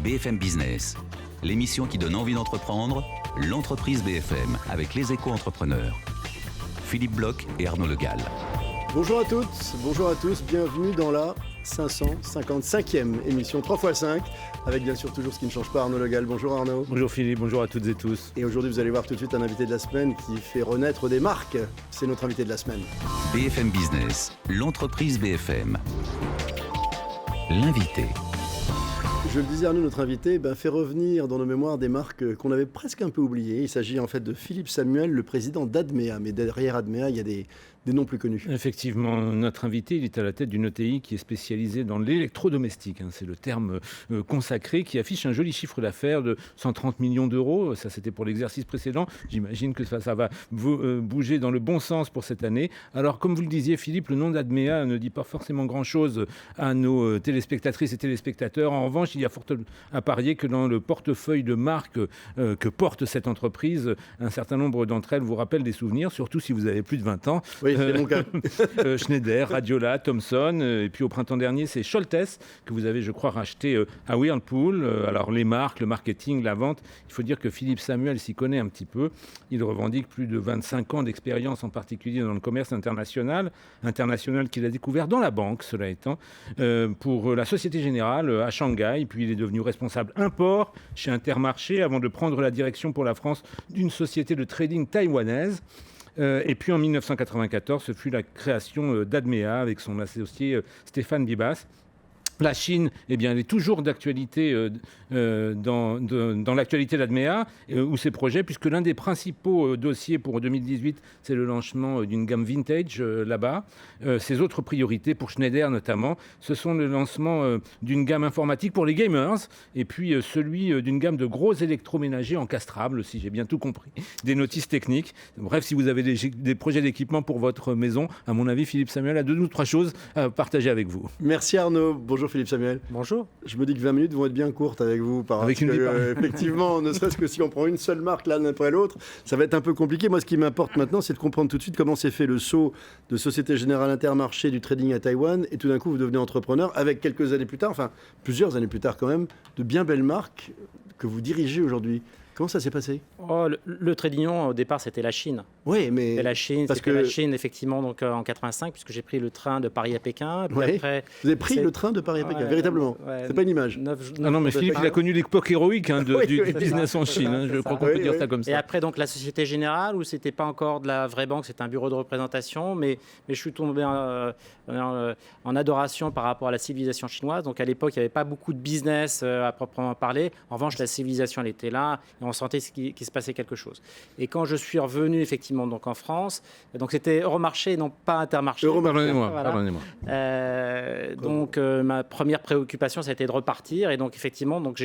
BFM Business, l'émission qui donne envie d'entreprendre, l'entreprise BFM avec les éco-entrepreneurs. Philippe Bloch et Arnaud Le Gall. Bonjour à toutes, bonjour à tous, bienvenue dans la 555e émission 3x5, avec bien sûr toujours ce qui ne change pas, Arnaud Le Gall. Bonjour Arnaud. Bonjour Philippe, bonjour à toutes et tous. Et aujourd'hui vous allez voir tout de suite un invité de la semaine qui fait renaître des marques. C'est notre invité de la semaine. BFM Business, l'entreprise BFM. L'invité. Je le disais, Arnaud, notre invité fait revenir dans nos mémoires des marques qu'on avait presque un peu oubliées. Il s'agit en fait de Philippe Samuel, le président d'Admea. Mais derrière Admea, il y a des noms plus connus. Effectivement, notre invité, il est à la tête d'une ETI qui est spécialisée dans l'électrodomestique. C'est le terme consacré, qui affiche un joli chiffre d'affaires de 130 millions d'euros. Ça, c'était pour l'exercice précédent. J'imagine que ça va bouger dans le bon sens pour cette année. Alors, comme vous le disiez, Philippe, le nom d'Admea ne dit pas forcément grand-chose à nos téléspectatrices et téléspectateurs. En revanche, il y a fort à parier que dans le portefeuille de marques que porte cette entreprise, un certain nombre d'entre elles vous rappellent des souvenirs, surtout si vous avez plus de 20 ans. Oui, c'est mon cas. Schneider, Radiola, Thomson, et puis au printemps dernier, c'est Scholtes, que vous avez, je crois, racheté à Whirlpool. Alors les marques, le marketing, la vente, il faut dire que Philippe Samuel s'y connaît un petit peu. Il revendique plus de 25 ans d'expérience, en particulier dans le commerce international qu'il a découvert dans la banque, cela étant, pour la Société Générale à Shanghai. Puis il est devenu responsable import chez Intermarché avant de prendre la direction pour la France d'une société de trading taïwanaise. Et puis en 1994, ce fut la création d'Admea avec son associé Stéphane Bibas. La Chine, elle est toujours d'actualité dans l'actualité d'Admea ou ses projets, puisque l'un des principaux dossiers pour 2018, c'est le lancement d'une gamme vintage là-bas. Ses autres priorités, pour Schneider notamment, ce sont le lancement d'une gamme informatique pour les gamers, et puis celui d'une gamme de gros électroménagers encastrables, si j'ai bien tout compris, des notices techniques. Bref, si vous avez des projets d'équipement pour votre maison, à mon avis, Philippe Samuel a 2 ou 3 choses à partager avec vous. Merci Arnaud. Bonjour Philippe Samuel. Bonjour. Je me dis que 20 minutes vont être bien courtes avec vous. Effectivement, ne serait-ce que si on prend une seule marque l'un après l'autre, ça va être un peu compliqué. Moi, ce qui m'importe maintenant, c'est de comprendre tout de suite comment s'est fait le saut de Société Générale Intermarché du trading à Taïwan. Et tout d'un coup, vous devenez entrepreneur avec quelques années plus tard, enfin plusieurs années plus tard quand même, de bien belles marques que vous dirigez aujourd'hui. Comment ça s'est passé ? Le trading, au départ, c'était la Chine. Oui, mais... C'était la Chine, effectivement, donc, en 85, puisque j'ai pris le train de Paris à Pékin. Puis après, vous avez pris le train de Paris à Pékin, véritablement. C'est pas une image. Non, mais Philippe, il a connu l'époque héroïque du business en Chine. Je crois qu'on peut dire ça comme ça. Et après, donc, la Société Générale, où c'était pas encore de la vraie banque, c'était un bureau de représentation, mais je suis tombé en adoration par rapport à la civilisation chinoise. Donc, à l'époque, il n'y avait pas beaucoup de business à proprement parler. En revanche, la civilisation, elle était là. Et on sentait qu'il se passait quelque chose. Et quand je suis revenu effectivement donc en France, donc c'était Euromarché, non pas Intermarché. Pardonnez-moi. Donc ma première préoccupation, ça a été de repartir. Et donc effectivement, donc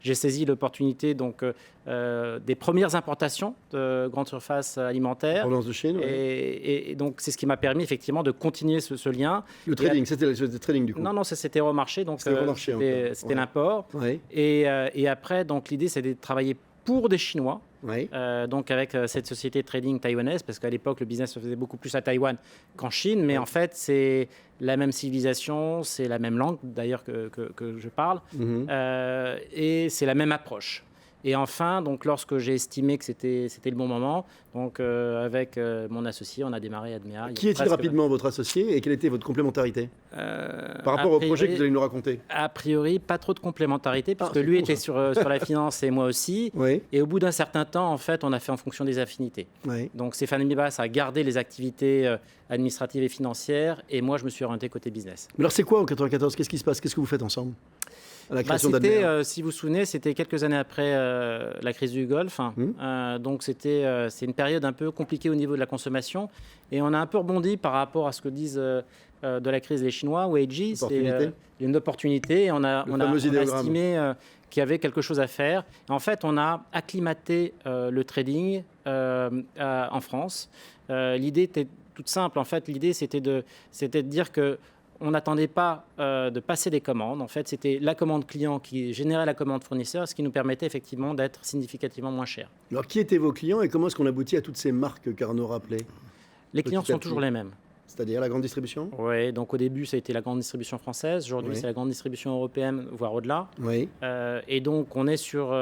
j'ai saisi l'opportunité donc des premières importations de grandes surfaces alimentaires. Provenance de Chine. Et donc c'est ce qui m'a permis effectivement de continuer ce lien. Le trading, c'était le trading du coup. Non, c'était Euromarché, donc c'était l'import. Ouais. Et après, donc l'idée, c'est de travailler pour des Chinois, donc avec cette société de trading taïwanaise, parce qu'à l'époque, le business se faisait beaucoup plus à Taïwan qu'en Chine, mais en fait, c'est la même civilisation, c'est la même langue, d'ailleurs, que je parle, et c'est la même approche. Et enfin, donc, lorsque j'ai estimé que c'était le bon moment, donc, avec mon associé, on a démarré Admea. Qui est-il rapidement votre associé et quelle était votre complémentarité par rapport au projet que vous allez nous raconter ? A priori, pas trop de complémentarité, parce que lui était sur la finance et moi aussi. Oui. Et au bout d'un certain temps, en fait, on a fait en fonction des affinités. Oui. Donc Stéphane Bibas a gardé les activités administratives et financières, et moi, je me suis orienté côté business. Mais alors, c'est quoi en 1994 ? Qu'est-ce qui se passe ? Qu'est-ce que vous faites ensemble ? Si vous vous souvenez, c'était quelques années après la crise du Golfe. Donc c'est une période un peu compliquée au niveau de la consommation. Et on a un peu rebondi par rapport à ce que disent de la crise les Chinois, Weiji. C'est une opportunité. On a estimé qu'il y avait quelque chose à faire. Et en fait, on a acclimaté le trading en France. L'idée était toute simple. En fait, l'idée, c'était de dire que on n'attendait pas de passer des commandes. En fait, c'était la commande client qui générait la commande fournisseur, ce qui nous permettait effectivement d'être significativement moins cher. Alors, qui étaient vos clients et comment est-ce qu'on aboutit à toutes ces marques qu'Arnaud rappelait ? Les clients sont toujours les mêmes. C'est-à-dire la grande distribution? Oui, donc au début, ça a été la grande distribution française. Aujourd'hui, c'est la grande distribution européenne, voire au-delà. Oui. Et donc, on est sur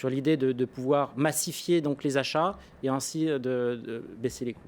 l'idée de pouvoir massifier donc, les achats et ainsi de baisser les coûts.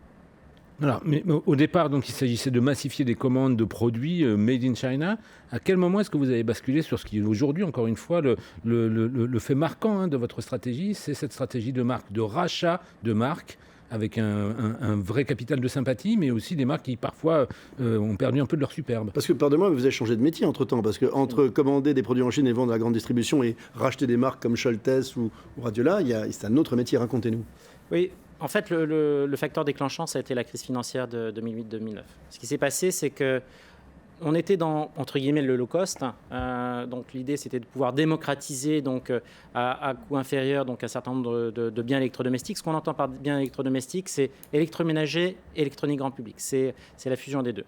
Alors, mais au départ, donc, il s'agissait de massifier des commandes de produits made in China. À quel moment est-ce que vous avez basculé sur ce qui est aujourd'hui, encore une fois, le fait marquant de votre stratégie? C'est cette stratégie de marque, de rachat de marques, avec un vrai capital de sympathie, mais aussi des marques qui, parfois, ont perdu un peu de leur superbe. Parce que, pardonnez-moi, vous avez changé de métier entre-temps, parce que entre commander des produits en Chine et vendre à la grande distribution et racheter des marques comme Scholtes ou Radiola, c'est un autre métier, racontez-nous. Oui, en fait, le facteur déclenchant, ça a été la crise financière de 2008-2009. Ce qui s'est passé, c'est que on était dans, entre guillemets, le low cost. Donc l'idée, c'était de pouvoir démocratiser donc, à coût inférieur donc, un certain nombre de biens électrodomestiques. Ce qu'on entend par biens électrodomestiques, c'est électroménager, électronique grand public. C'est la fusion des deux.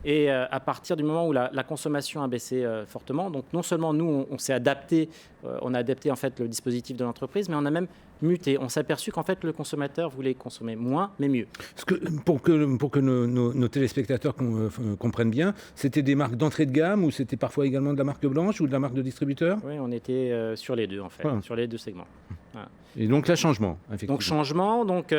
Et à partir du moment où la consommation a baissé fortement, donc non seulement nous, on s'est adapté, on a adapté en fait, le dispositif de l'entreprise, mais on a même muté. On s'est aperçu qu'en fait, le consommateur voulait consommer moins, mais mieux. Pour que nos téléspectateurs comprennent bien, c'était des marques d'entrée de gamme ou c'était parfois également de la marque blanche ou de la marque de distributeur? Oui, on était sur les deux, en fait, sur les deux segments. Voilà. Et donc, là, changement, effectivement. Donc, changement, donc...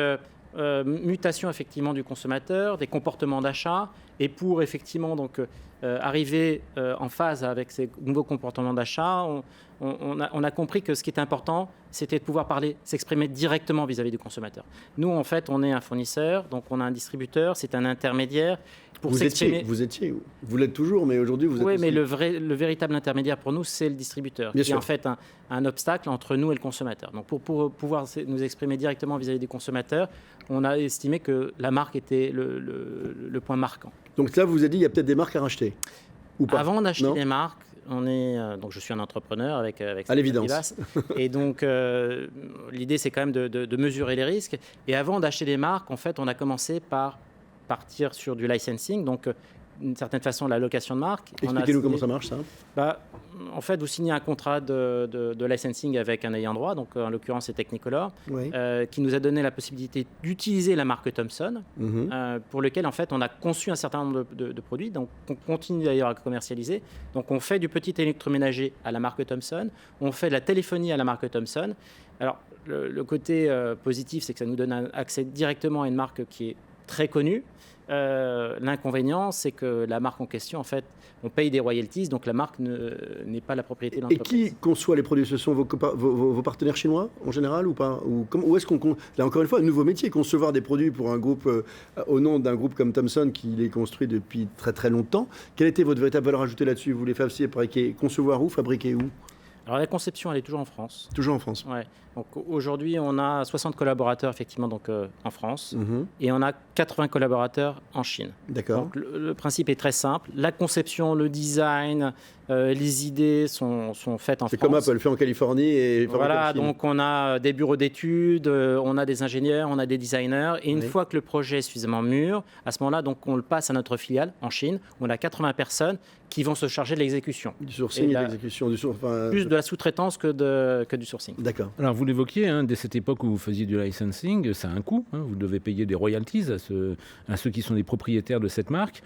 mutation effectivement du consommateur, des comportements d'achat, et pour effectivement donc arriver en phase avec ces nouveaux comportements d'achat, on a compris que ce qui était important, c'était de pouvoir s'exprimer directement vis-à-vis du consommateur. Nous, en fait, on est un fournisseur, donc on a un distributeur, c'est un intermédiaire. Vous l'êtes toujours, mais aujourd'hui vous êtes. Oui, mais le véritable intermédiaire pour nous, c'est le distributeur, qui est en fait un obstacle entre nous et le consommateur. Donc pour pouvoir nous exprimer directement vis-à-vis des consommateurs, on a estimé que la marque était le point marquant. Donc là, vous avez dit, il y a peut-être des marques à racheter ou pas? Avant d'acheter des marques, donc je suis un entrepreneur avec à l'évidence. Et donc l'idée, c'est quand même de mesurer les risques. Et avant d'acheter des marques, en fait, on a commencé par partir sur du licensing, donc d'une certaine façon la location de marque. Expliquez-nous comment ça marche, ça. En fait, vous signez un contrat de licensing avec un ayant droit, donc en l'occurrence c'est Technicolor, qui nous a donné la possibilité d'utiliser la marque Thomson, pour lequel en fait on a conçu un certain nombre de produits, donc on continue d'ailleurs à commercialiser. Donc on fait du petit électroménager à la marque Thomson, on fait de la téléphonie à la marque Thomson. Alors le côté positif, c'est que ça nous donne un accès directement à une marque qui est très connue. L'inconvénient, c'est que la marque en question, en fait, on paye des royalties, donc la marque n'est pas la propriété de l'entreprise. Et qui conçoit les produits? Ce sont vos partenaires chinois, en général, ou pas? Où est-ce qu'on... Là, encore une fois, un nouveau métier, concevoir des produits pour un groupe, au nom d'un groupe comme Thomson, qui les construit depuis très très longtemps. Quelle était votre véritable valeur ajoutée là-dessus? Vous les fabriquer, concevoir où, fabriquer où? Alors la conception, elle est toujours en France. Toujours en France. Ouais. Donc aujourd'hui, on a 60 collaborateurs effectivement donc en France et on a 80 collaborateurs en Chine. D'accord. Donc le principe est très simple. La conception, le design, les idées sont faites en France. C'est comme Apple fait en Californie et voilà. en Chine. Donc on a des bureaux d'études, on a des ingénieurs, on a des designers et une fois que le projet est suffisamment mûr, à ce moment-là, donc on le passe à notre filiale en Chine. On a 80 personnes qui vont se charger de l'exécution. Du sourcing et de l'exécution. Plus de la sous-traitance que du sourcing. D'accord. Alors vous l'évoquiez, dès cette époque où vous faisiez du licensing, ça a un coût. Vous devez payer des royalties à ceux qui sont les propriétaires de cette marque.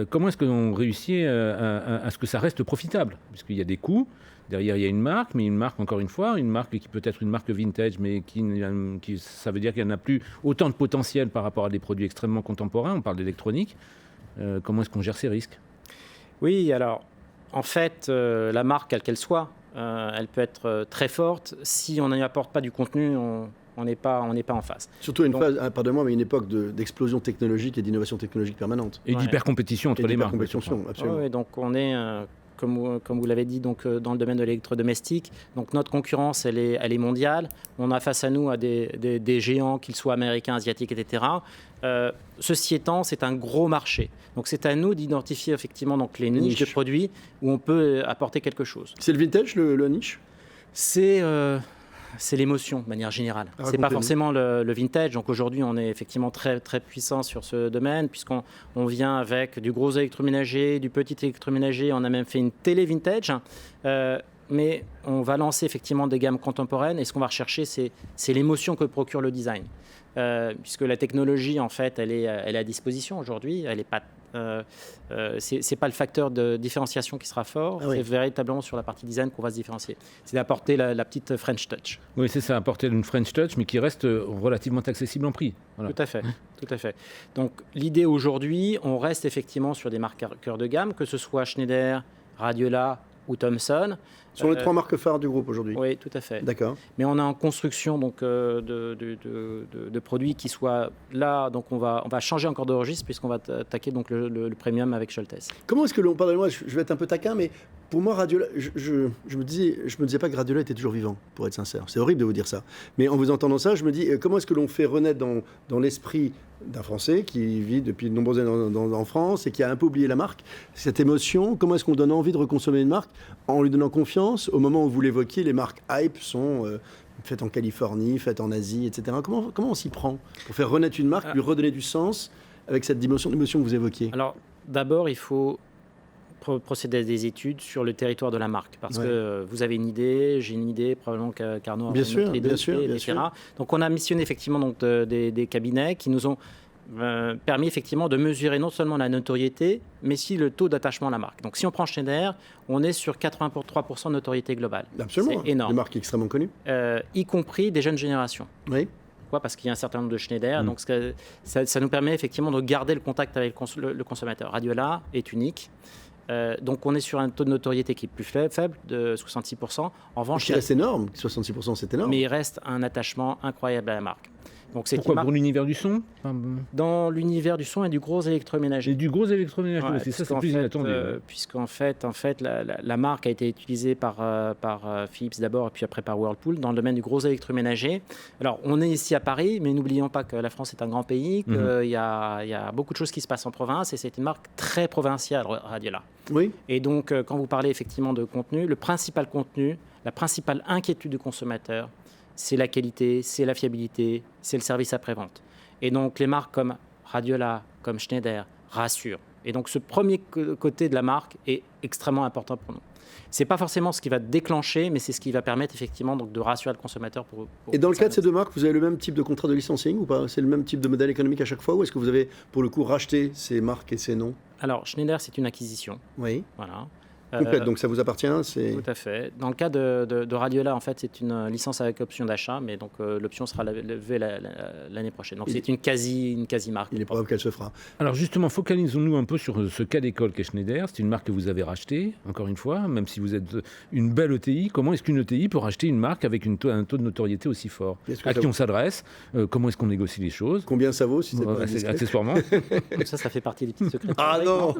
Comment est-ce qu'on réussit à ce que ça reste profitable? Puisqu'il y a des coûts. Derrière, il y a une marque, mais une marque, encore une fois, une marque qui peut être une marque vintage, mais qui ça veut dire qu'elle n'a plus autant de potentiel par rapport à des produits extrêmement contemporains. On parle d'électronique. Comment est-ce qu'on gère ces risques? Oui, alors, en fait, la marque, quelle qu'elle soit, elle peut être très forte. Si on n'y apporte pas du contenu, on n'est pas en face. Surtout pardonnez-moi, mais une époque d'explosion technologique et d'innovation technologique permanente. Et d'hyper-compétition entre les marques. Absolument. Oui, donc on est... Comme vous l'avez dit, donc, dans le domaine de l'électrodomestique. Donc notre concurrence, elle est mondiale. On a face à nous des géants, qu'ils soient américains, asiatiques, etc. Ceci étant, c'est un gros marché. Donc c'est à nous d'identifier effectivement donc, les niches de produits où on peut apporter quelque chose. C'est le vintage, le niche? C'est l'émotion, de manière générale. Ce n'est pas forcément le vintage. Donc aujourd'hui, on est effectivement très, très puissant sur ce domaine, puisqu'on vient avec du gros électroménager, du petit électroménager. On a même fait une télé vintage. mais on va lancer effectivement des gammes contemporaines et ce qu'on va rechercher, c'est l'émotion que procure le design. Puisque la technologie, en fait, elle est à disposition aujourd'hui. Elle est pas, c'est pas le facteur de différenciation qui sera fort. C'est véritablement sur la partie design qu'on va se différencier. C'est d'apporter la petite French touch. Oui, c'est ça, apporter une French touch, mais qui reste relativement accessible en prix. Voilà. Tout à fait. Donc l'idée aujourd'hui, on reste effectivement sur des marques cœur de gamme, que ce soit Schneider, Radiola ou Thomson. Ce sont les 3 marques phares du groupe aujourd'hui. Oui, tout à fait. D'accord. Mais on est en construction donc, de produits qui soient là. Donc on va changer encore de registre puisqu'on va attaquer donc, le premium avec Scholtess. Comment est-ce que l'on... Pardonnez-moi, je vais être un peu taquin, mais pour moi, Radiola, je me disais pas que Radiola était toujours vivant, pour être sincère. C'est horrible de vous dire ça. Mais en vous entendant ça, je me dis, comment est-ce que l'on fait renaître dans l'esprit d'un Français qui vit depuis de nombreuses années en France et qui a un peu oublié la marque, cette émotion, comment est-ce qu'on donne envie de reconsommer une marque en lui donnant confiance? Au moment où vous l'évoquiez, les marques hype sont faites en Californie, faites en Asie, etc. Comment on s'y prend pour faire renaître une marque, lui redonner du sens avec cette dimension d'émotion que vous évoquiez? Alors, d'abord, il faut procéder à des études sur le territoire de la marque. Parce que vous avez une idée, j'ai une idée, probablement qu'Arnaud a une autre idée, etc. Donc on a missionné effectivement donc, des cabinets qui nous ont permis effectivement de mesurer non seulement la notoriété, mais aussi le taux d'attachement à la marque. Donc si on prend Schneider, on est sur 83% de notoriété globale. Absolument, c'est énorme. Une marque extrêmement connue. Y compris des jeunes générations. Oui. Pourquoi ? Parce qu'il y a un certain nombre de Schneider, donc ça nous permet effectivement de garder le contact avec le consommateur. Radiola est unique. Donc on est sur un taux de notoriété qui est plus faible, de 66%. En revanche, il reste énorme, 66% c'est énorme. Mais il reste un attachement incroyable à la marque. Donc c'est pourquoi pour l'univers du son? Dans l'univers du son et du gros électroménager. Et du gros électroménager, c'est ça, c'est plus inattendu. Puisqu'en fait la marque a été utilisée par Philips d'abord et puis après par Whirlpool dans le domaine du gros électroménager. Alors on est ici à Paris, mais n'oublions pas que la France est un grand pays, qu'il y a beaucoup de choses qui se passent en province et c'est une marque très provinciale, Radiola. Oui. Et donc quand vous parlez effectivement de contenu, le principal contenu, la principale inquiétude du consommateur, c'est la qualité, c'est la fiabilité, c'est le service après-vente. Et donc, les marques comme Radiola, comme Schneider rassurent. Et donc, ce premier côté de la marque est extrêmement important pour nous. Ce n'est pas forcément ce qui va déclencher, mais c'est ce qui va permettre effectivement donc, de rassurer le consommateur. Et dans le cas de ces 2 marques, vous avez le même type de contrat de licensing ou pas? C'est le même type de modèle économique à chaque fois? Ou est-ce que vous avez, pour le coup, racheté ces marques et ces noms? Alors, Schneider, c'est une acquisition. Oui. Voilà. Complète, donc ça vous appartient? Tout à fait. Dans le cas de Radiola, en fait, c'est une licence avec option d'achat, mais donc l'option sera levée l'année prochaine. Donc c'est une quasi marque. Il est probable qu'elle se fera. Alors justement, focalisons-nous un peu sur ce cas d'école qu'est Schneider. C'est une marque que vous avez rachetée, encore une fois, même si vous êtes une belle ETI. Comment est-ce qu'une ETI peut racheter une marque avec un taux de notoriété aussi fort? À qui on s'adresse? Comment est-ce qu'on négocie les choses? Combien ça vaut si c'est pas indiscret? Accessoirement. Ça fait partie des petits secrets. Ah non,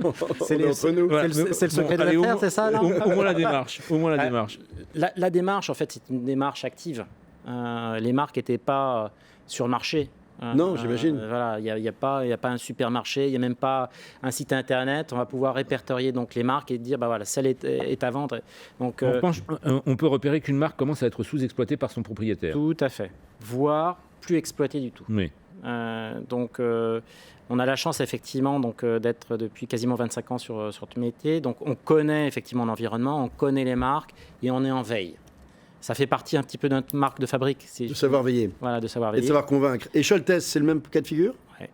c'est le secret de l'affaire, c'est ça là? Au moins la démarche. La démarche, en fait, c'est une démarche active. Les marques n'étaient pas sur le marché. Non, j'imagine. Voilà, il n'y a pas un supermarché, il n'y a même pas un site internet. On va pouvoir répertorier donc les marques et dire, bah voilà, celle est à vendre. Donc, on peut repérer qu'une marque commence à être sous-exploitée par son propriétaire. Tout à fait. Voire plus exploitée du tout. Oui. On a la chance effectivement donc, d'être depuis quasiment 25 ans sur ce métier. Donc on connaît effectivement l'environnement, on connaît les marques et on est en veille. Ça fait partie un petit peu de notre marque de fabrique. De savoir veiller. Voilà, de savoir veiller. Et de savoir convaincre. Et Scholtess, c'est le même cas de figure? Oui.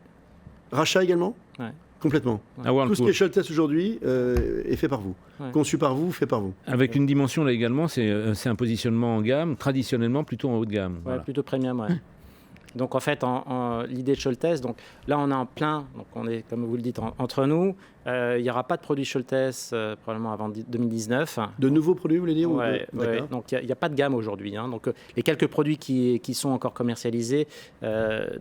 Rachat également? Oui. Complètement. Ouais. Tout ce qui est Scholtess aujourd'hui est fait par vous. Ouais. Conçu par vous, fait par vous. Avec une dimension là également, c'est un positionnement en gamme, traditionnellement plutôt en haut de gamme. Ouais, voilà. Plutôt premium, ouais. Donc en fait, l'idée de Scholtess, donc là on est en plein, donc on est comme vous le dites entre nous. Il n'y aura pas de produit Scholtess probablement avant 2019. De nouveaux produits, vous voulez dire? Ouais. Donc il n'y a pas de gamme aujourd'hui. Hein. Donc les quelques produits qui sont encore commercialisés,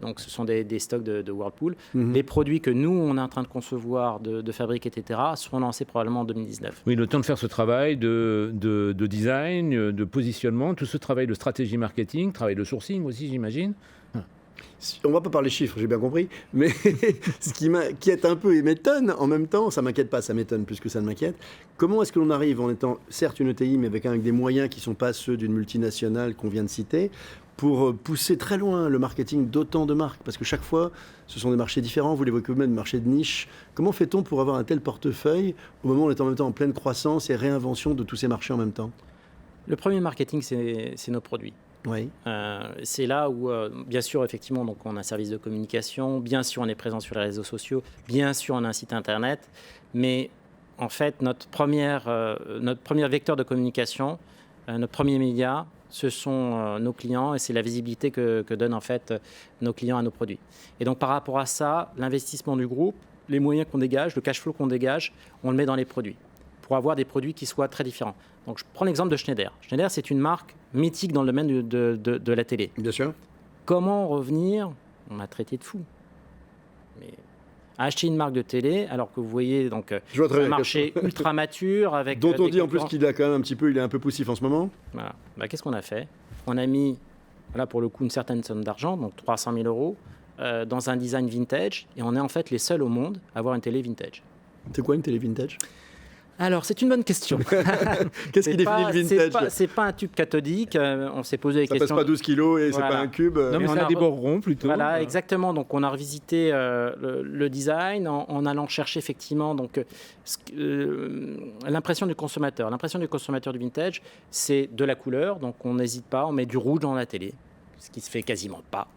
donc ce sont des stocks de Whirlpool. Les produits que nous on est en train de concevoir, de fabriquer, etc., seront lancés probablement en 2019. Oui, le temps de faire ce travail de design, de positionnement, tout ce travail de stratégie marketing, travail de sourcing aussi, j'imagine. On ne va pas parler chiffres, j'ai bien compris, mais ce qui m'inquiète un peu et m'étonne en même temps, ça ne m'inquiète pas, ça m'étonne plus que ça ne m'inquiète. Comment est-ce que l'on arrive, en étant certes une ETI, mais avec des moyens qui ne sont pas ceux d'une multinationale qu'on vient de citer, pour pousser très loin le marketing d'autant de marques? Parce que chaque fois, ce sont des marchés différents, vous l'évoquez vous-même, des marchés de niche. Comment fait-on pour avoir un tel portefeuille au moment où on est en même temps en pleine croissance et réinvention de tous ces marchés en même temps? Le premier marketing, c'est nos produits. Oui. C'est là où, bien sûr, effectivement, donc on a un service de communication, bien sûr, on est présent sur les réseaux sociaux, bien sûr, on a un site internet, mais en fait, notre premier vecteur de communication, notre premier média, ce sont nos clients et c'est la visibilité que donnent en fait nos clients à nos produits. Et donc, par rapport à ça, l'investissement du groupe, les moyens qu'on dégage, le cash flow qu'on dégage, on le met dans les produits pour avoir des produits qui soient très différents. Donc, je prends l'exemple de Schneider. Schneider, c'est une marque mythique dans le domaine de la télé. Bien sûr. Comment revenir? On m'a traité de fou. Mais acheter une marque de télé, alors que vous voyez donc un marché ultra mature avec dont on dit en plus qu'il a quand même il est un peu poussif en ce moment. Voilà. Qu'est-ce qu'on a fait? On a mis, là pour le coup, une certaine somme d'argent, donc 300 000 euros, dans un design vintage, et on est en fait les seuls au monde à avoir une télé vintage. C'est quoi une télé vintage? Alors, c'est une bonne question. Qu'est-ce qui définit le vintage? C'est pas un tube cathodique. On s'est posé des questions. Ça pèse pas 12 kilos et voilà. c'est pas un cube. Non, mais on a des bords ronds plutôt. Voilà, exactement. Donc, on a revisité le design en allant chercher effectivement l'impression du consommateur. L'impression du consommateur du vintage, c'est de la couleur. Donc, on n'hésite pas, on met du rouge dans la télé, ce qui se fait quasiment pas.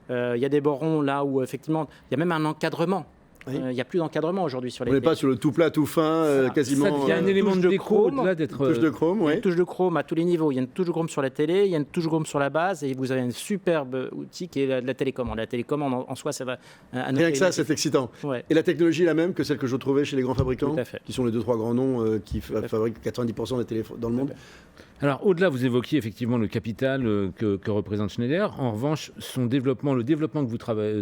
Il y a des bords ronds là où effectivement, il y a même un encadrement. Il n'y a plus d'encadrement aujourd'hui sur les télés. On n'est pas sur le tout plat, tout fin, quasiment. Ça devient un élément de déco au-delà d'être. Touche de chrome, oui. Une touche de chrome à tous les niveaux. Il y a une touche de chrome sur la télé, il y a une touche de chrome sur la base, et vous avez un superbe outil qui est la télécommande. La télécommande en soi, ça va. Rien que ça, c'est excitant. Ouais. Et la technologie est la même que celle que je trouvais chez les grands fabricants, qui sont les 2-3 grands noms qui fabriquent 90% des téléphones dans le monde. Alors, au-delà, vous évoquiez effectivement le capital que représente Schneider. En revanche, le développement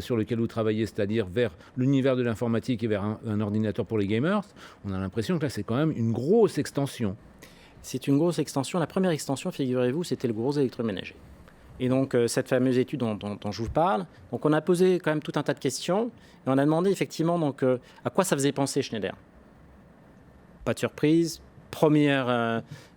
sur lequel vous travaillez, c'est-à-dire vers l'univers de l'informatique et vers un ordinateur pour les gamers, on a l'impression que là, c'est quand même une grosse extension. C'est une grosse extension. La première extension, figurez-vous, c'était le gros électroménager. Et donc, cette fameuse étude dont je vous parle, donc on a posé quand même tout un tas de questions et on a demandé effectivement donc, à quoi ça faisait penser Schneider. Pas de surprise. Premier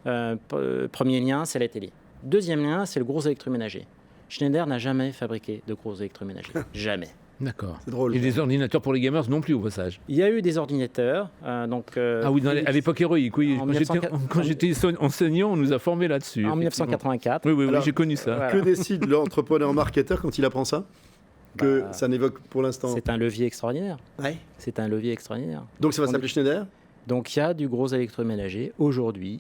lien, c'est la télé. Deuxième lien, c'est le gros électroménager. Schneider n'a jamais fabriqué de gros électroménagers. Jamais. D'accord. C'est drôle. Et des ordinateurs pour les gamers non plus, au passage. Il y a eu des ordinateurs. Ah oui, à l'époque héroïque, oui. Quand j'étais enseignant, on nous a formés là-dessus. En 1984. Oui, j'ai connu ça. Voilà. Que décide l'entrepreneur-marketeur quand il apprend ça? Ça n'évoque pour l'instant. C'est un levier extraordinaire. Ouais. C'est un levier extraordinaire. Donc ça va s'appeler Schneider? Donc il y a du gros électroménager aujourd'hui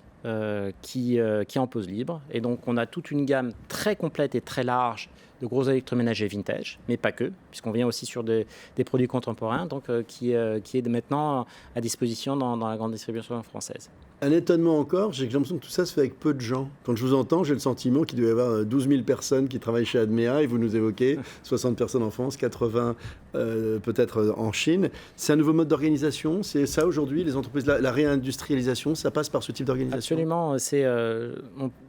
qui est en pause libre. Et donc on a toute une gamme très complète et très large de gros électroménagers vintage, mais pas que, puisqu'on vient aussi sur des produits contemporains, donc qui est maintenant à disposition dans la grande distribution française. Un étonnement encore, j'ai l'impression que tout ça se fait avec peu de gens. Quand je vous entends, j'ai le sentiment qu'il doit y avoir 12 000 personnes qui travaillent chez Admea, et vous nous évoquez 60 personnes en France, 80 peut-être en Chine. C'est un nouveau mode d'organisation, c'est ça aujourd'hui, les entreprises, la réindustrialisation, ça passe par ce type d'organisation? Absolument,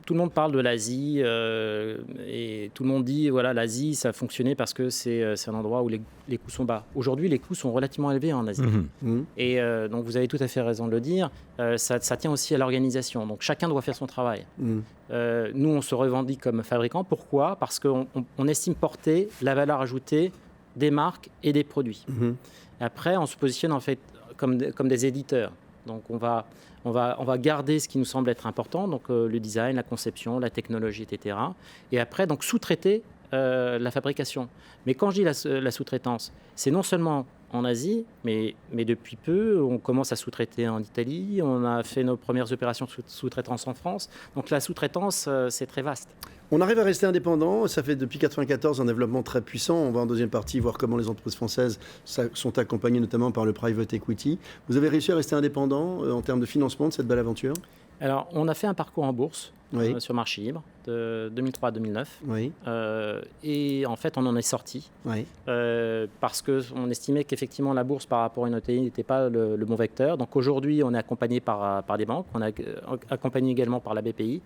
tout le monde parle de l'Asie, et tout le monde dit, voilà, l'Asie, ça a fonctionné parce que c'est un endroit où les coûts sont bas. Aujourd'hui, les coûts sont relativement élevés en Asie. Et donc, vous avez tout à fait raison de le dire, ça tient aussi à l'organisation. Donc, chacun doit faire son travail. Nous, on se revendique comme fabricant. Pourquoi? Parce qu'on estime porter la valeur ajoutée des marques et des produits. Après, on se positionne en fait comme des éditeurs. Donc, on va garder ce qui nous semble être important, donc le design, la conception, la technologie, etc. Et après, donc sous-traiter la fabrication. Mais quand je dis la sous-traitance, c'est non seulement en Asie, mais depuis peu, on commence à sous-traiter en Italie, on a fait nos premières opérations de sous-traitance en France. Donc la sous-traitance, c'est très vaste. On arrive à rester indépendant, ça fait depuis 1994 un développement très puissant. On va en deuxième partie voir comment les entreprises françaises sont accompagnées notamment par le private equity. Vous avez réussi à rester indépendant en termes de financement de cette belle aventure? Alors, on a fait un parcours en bourse sur marché libre de 2003 à 2009. Oui. Et en fait, on en est sorti parce qu'on estimait qu'effectivement la bourse par rapport à une ETI n'était pas le bon vecteur. Donc aujourd'hui, on est accompagné par des banques, on est accompagné également par la BPI,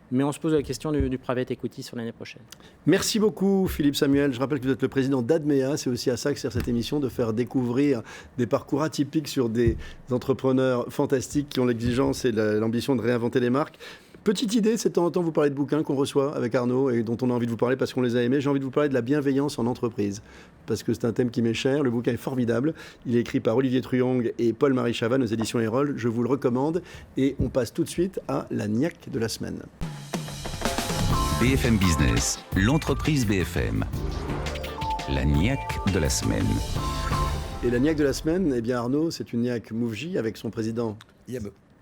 mais on se pose la question du private equity sur l'année prochaine. Merci beaucoup Philippe Samuel. Je rappelle que vous êtes le président d'Admea. C'est aussi à ça que sert cette émission, de faire découvrir des parcours atypiques sur des entrepreneurs fantastiques qui ont l'exigence et l'ambition de réinventer les marques. Petite idée, c'est de temps en temps vous parler de bouquins qu'on reçoit avec Arnaud et dont on a envie de vous parler parce qu'on les a aimés. J'ai envie de vous parler de la bienveillance en entreprise parce que c'est un thème qui m'est cher. Le bouquin est formidable. Il est écrit par Olivier Truong et Paul-Marie Chavannes aux éditions Erol. Je vous le recommande et on passe tout de suite à la niaque de la semaine. BFM Business, l'entreprise BFM. La niaque de la semaine. Et la niaque de la semaine, eh bien Arnaud, c'est une niaque Mouv'J avec son président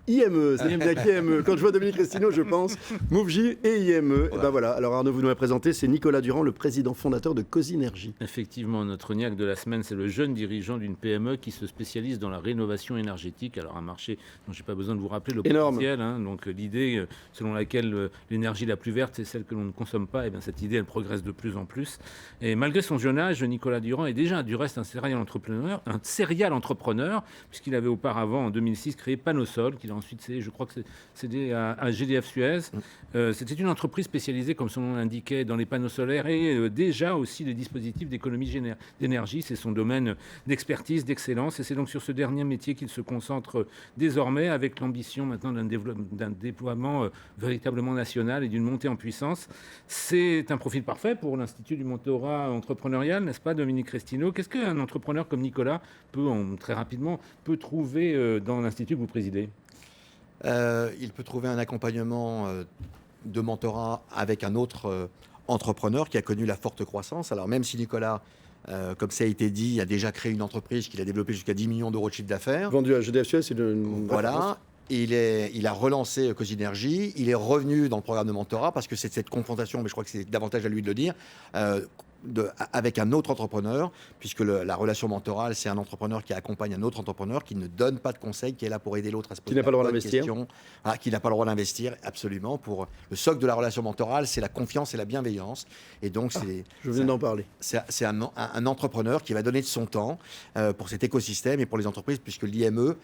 IME, c'est une niaque IME. Quand je vois Dominique Crestino, je pense Mouv'J et IME. Voilà. Et ben voilà, alors Arnaud, vous nous l'avez présenté, c'est Nicolas Durand, le président fondateur de Cosinergie. Effectivement, notre niaque de la semaine, c'est le jeune dirigeant d'une PME qui se spécialise dans la rénovation énergétique. Alors un marché dont je n'ai pas besoin de vous rappeler le potentiel. Donc l'idée selon laquelle l'énergie la plus verte, c'est celle que l'on ne consomme pas. Et bien cette idée, elle progresse de plus en plus. Et malgré son jeune âge, Nicolas Durand est déjà du reste un serial entrepreneur, puisqu'il avait auparavant, en 2006, créé Panosol, qu'il a ensuite, je crois que c'est cédé à GDF Suez. C'était une entreprise spécialisée, comme son nom l'indiquait, dans les panneaux solaires et déjà aussi les dispositifs d'économie d'énergie. C'est son domaine d'expertise, d'excellence. Et c'est donc sur ce dernier métier qu'il se concentre désormais, avec l'ambition maintenant d'un déploiement véritablement national et d'une montée en puissance. C'est un profil parfait pour l'Institut du mentorat entrepreneurial, n'est-ce pas, Dominique Crestino? Qu'est-ce qu'un entrepreneur comme Nicolas très rapidement trouver dans l'Institut que vous présidez? Il peut trouver un accompagnement de mentorat avec un autre entrepreneur qui a connu la forte croissance. Alors même si Nicolas, comme ça a été dit, a déjà créé une entreprise qu'il a développée jusqu'à 10 millions d'euros de chiffre d'affaires. Vendu à GDF Suez, c'est une... Voilà. Il a relancé Cosinergie, il est revenu dans le programme de mentorat parce que c'est cette confrontation, mais je crois que c'est davantage à lui de le dire, avec un autre entrepreneur, puisque la relation mentorale, c'est un entrepreneur qui accompagne un autre entrepreneur, qui ne donne pas de conseils, qui est là pour aider l'autre à se poser la bonne question. Qui n'a pas le droit d'investir, absolument. Pour le socle de la relation mentorale, c'est la confiance et la bienveillance. Et donc, je viens d'en parler. C'est un entrepreneur qui va donner de son temps pour cet écosystème et pour les entreprises, puisque l'IME,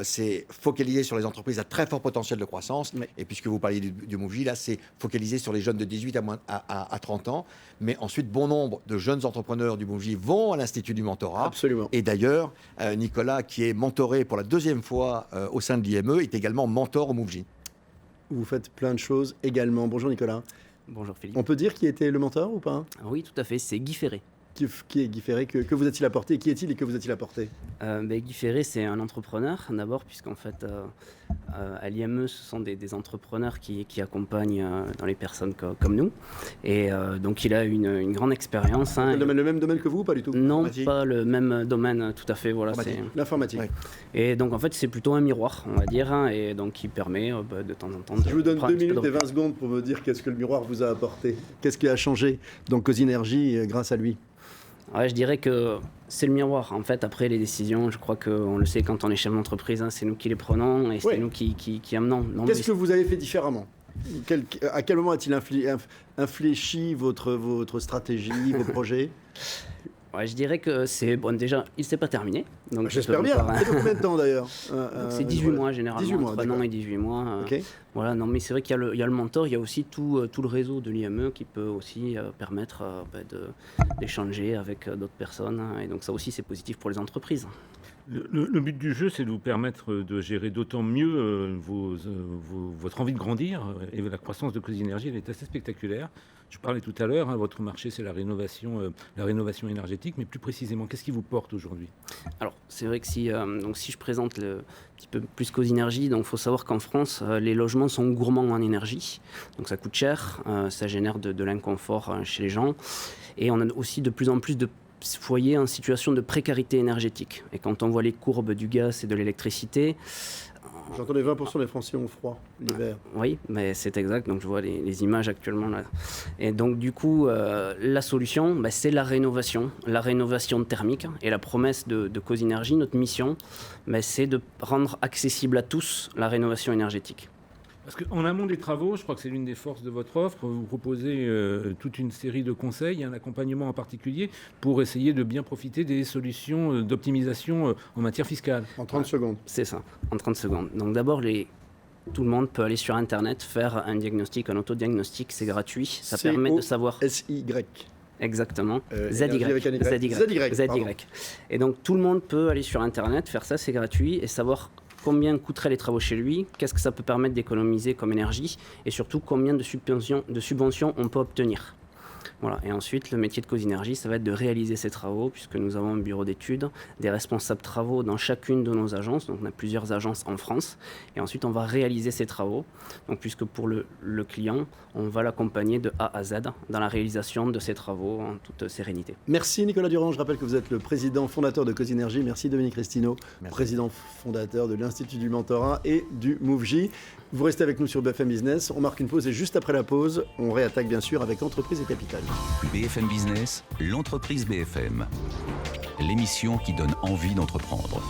c'est focalisé sur les entreprises à très fort potentiel de croissance. Oui. Et puisque vous parliez du Mouv'J, là, c'est focalisé sur les jeunes de 18 à 30 ans. Mais ensuite, bon nombre de jeunes entrepreneurs du Mouv'J vont à l'Institut du mentorat. Absolument. Et d'ailleurs, Nicolas, qui est mentoré pour la deuxième fois au sein de l'IME, est également mentor au Mouv'J. Vous faites plein de choses également. Bonjour Nicolas. Bonjour Philippe. On peut dire qui était le mentor ou pas? Oui, tout à fait, c'est Guy Ferré. Qui est Guy Ferré? Que vous a-t-il apporté? Qui est-il et que vous a-t-il apporté? Guy Ferré, c'est un entrepreneur d'abord, puisqu'en fait, à l'IME, ce sont des entrepreneurs qui accompagnent dans les personnes comme nous. Et donc, il a une grande expérience. Le même domaine que vous ou pas du tout? Non, pas le même domaine, tout à fait. Voilà, l'informatique. Oui. Et donc, en fait, c'est plutôt un miroir, on va dire, et donc qui permet de temps en temps de... Je vous donne 2 minutes et 20 secondes pour me dire qu'est-ce que le miroir vous a apporté. Qu'est-ce qui a changé dans Cosinergie grâce à lui? Ouais, je dirais que c'est le miroir. En fait, après les décisions, je crois qu'on le sait quand on est chef d'entreprise, c'est nous qui les prenons et c'est nous qui amenons. Qu'est-ce que vous avez fait différemment? À quel moment a-t-il infléchi votre stratégie, vos projets? Ouais, je dirais que c'est... Bon, déjà, il ne s'est pas terminé. J'espère bien. C'est combien de temps d'ailleurs? C'est 18 mois généralement, 18 mois, entre 1 an et 18 mois. Okay. Voilà, non, mais c'est vrai qu'il y a le mentor, il y a aussi tout le réseau de l'IME qui peut aussi permettre d'échanger avec d'autres personnes. Et donc ça aussi, c'est positif pour les entreprises. Le but du jeu, c'est de vous permettre de gérer d'autant mieux votre envie de grandir. Et la croissance de Cosinergie, elle est assez spectaculaire. Je parlais tout à l'heure, votre marché, c'est la rénovation énergétique. Mais plus précisément, qu'est-ce qui vous porte aujourd'hui? Alors, c'est vrai que si je présente un petit peu plus Cosinergie, donc il faut savoir qu'en France, les logements sont gourmands en énergie. Donc ça coûte cher, ça génère de l'inconfort chez les gens. Et on a aussi de plus en plus de foyers en situation de précarité énergétique. Et quand on voit les courbes du gaz et de l'électricité... J'entendais 20% des Français ont froid l'hiver. Oui, mais c'est exact. Donc je vois les images actuellement là. Et donc du coup, la solution, c'est la rénovation thermique. Et la promesse de Cosinergie, notre mission, c'est de rendre accessible à tous la rénovation énergétique. Parce qu'en amont des travaux, je crois que c'est l'une des forces de votre offre, vous proposez toute une série de conseils, un accompagnement en particulier, pour essayer de bien profiter des solutions d'optimisation en matière fiscale. En 30 secondes. C'est ça, en 30 secondes. Donc d'abord, tout le monde peut aller sur Internet, faire un diagnostic, un autodiagnostic, c'est gratuit. Ça permet de savoir... SY. Exactement. ZY. Et donc tout le monde peut aller sur Internet, faire ça, c'est gratuit, et savoir combien coûteraient les travaux chez lui, qu'est-ce que ça peut permettre d'économiser comme énergie, et surtout combien de subventions on peut obtenir. Voilà. Et ensuite, le métier de Cosinergie, ça va être de réaliser ces travaux, puisque nous avons un bureau d'études, des responsables travaux dans chacune de nos agences. Donc, on a plusieurs agences en France. Et ensuite, on va réaliser ces travaux. Donc, puisque pour le client, on va l'accompagner de A à Z dans la réalisation de ces travaux en toute sérénité. Merci Nicolas Durand. Je rappelle que vous êtes le président fondateur de Cosinergie. Merci Dominique Restineau, président fondateur de l'Institut du Mentorat et du MoveJ. Vous restez avec nous sur BFM Business. On marque une pause et juste après la pause, on réattaque bien sûr avec Entreprise et Capital. BFM Business, l'entreprise BFM. L'émission qui donne envie d'entreprendre.